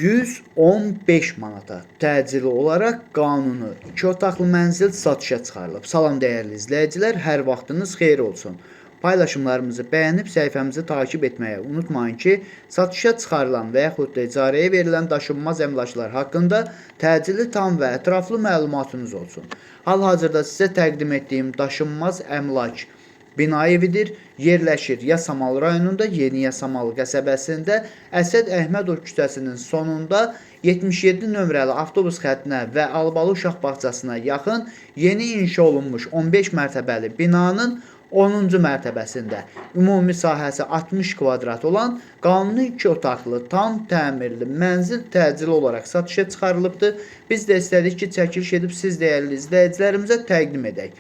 115 manata təcili olaraq qanuni 2 otaqlı mənzil satışa çıxarılıb. Salam dəyərli izləyicilər, hər vaxtınız xeyir olsun. Paylaşımlarımızı bəyənib səhifəmizi takib etməyi unutmayın ki, satışa çıxarılan və yaxud da icarəyə verilən daşınmaz əmlaklar haqqında təcili, tam və ətraflı məlumatınız olsun. Hal-hazırda sizə təqdim etdiyim daşınmaz əmlak bina evidir. Yerləşir Yasamal rayonunda, Yeni Yasamal qəsəbəsində Əsəd Əhmədov küçəsinin sonunda 77 nömrəli avtobus xəttinə və Albalı uşaq bağçasına yaxın yeni inşa olunmuş 15 mərtəbəli binanın 10-cu mərtəbəsində ümumi sahəsi 60 kvadrat olan qanuni 2 otaqlı, tam təmirli mənzil təcili olaraq satışa çıxarılıbdır. Biz də istədik ki, çəkiliş edib siz dəyərli izləyicilərimizə təqdim edək.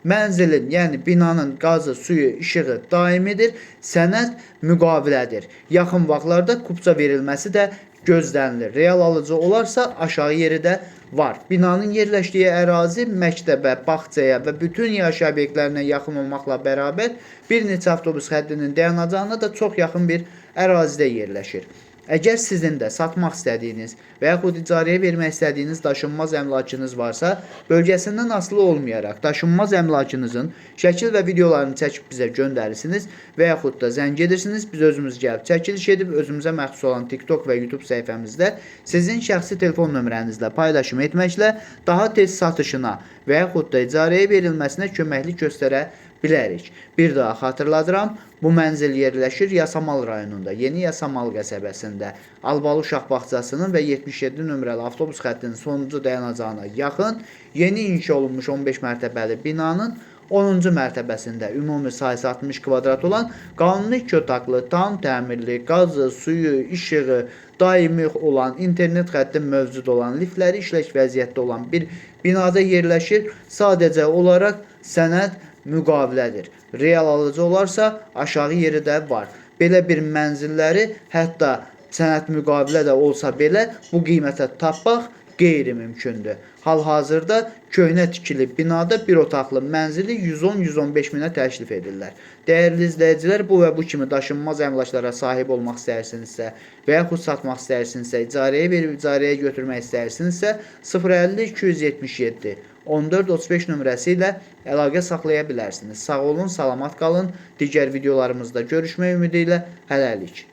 Mənzilin, yəni binanın qazı, suyu, işığı daimidir, sənəd müqavilədir. Yaxın vaxtlarda kupça verilməsi də gözlənilir. Real alıcı olarsa aşağı yeri də var. Binanın yerləşdiyi ərazi məktəbə, bağçaya və bütün yaşayış obyektlərinə yaxın olmaqla bərabər bir neçə avtobus xəttinin dayanacağına da çox yaxın bir ərazidə yerləşir. Əgər sizin də satmaq istədiyiniz və yaxud icarəyə vermək istədiyiniz daşınmaz əmlakınız varsa, bölgəsindən asılı olmayaraq daşınmaz əmlakınızın şəkil və videolarını çəkib bizə göndərirsiniz və yaxud da zəng edirsiniz. Biz özümüz gəlib çəkiliş edib özümüzə məxsus olan TikTok və YouTube səhifəmizdə sizin şəxsi telefon nömrənizlə paylaşım etməklə daha tez satışına və yaxud da icarəyə verilməsinə köməklik göstərə bilərik. Bir daha xatırladıram, bu mənzil yerləşir Yasamal rayonunda, Yeni Yasamal qəsəbəsində, Albalı uşaq bağçasının və 77 nömrəli avtobus xəttinin sonuncu dayanacağına yaxın yeni inşa olunmuş 15 mərtəbəli binanın 10-cu mərtəbəsində ümumi sayısı 60 kvadrat olan qanuni 2 otaqlı, tam təmirli, qazı, suyu, işığı daimi olan, internet xətti mövcud olan, liftləri işlək vəziyyətdə olan bir binada yerləşir. Sadəcə olaraq sənəd müqavilədir. Real alıcı olarsa aşağı yeri də var. Belə bir mənzilləri hətta sənəd müqavilə də olsa belə bu qiymətə tapmaq qeyri-mümkündür. Hal-hazırda köhnə tikili binada bir otaqlı mənzili 110-115 minə təklif edirlər. Dəyərli izləyicilər, bu və bu kimi daşınmaz əmlaklara sahib olmaq istəyirsinizsə və yaxud satmaq istəyirsinizsə, icarəyə verib icarəyə götürmək istəyirsinizsə 050-277 1435 nömrəsi ilə əlaqə saxlaya bilərsiniz. Sağ olun, salamat qalın. Digər videolarımızda görüşmək ümidi ilə hələlik.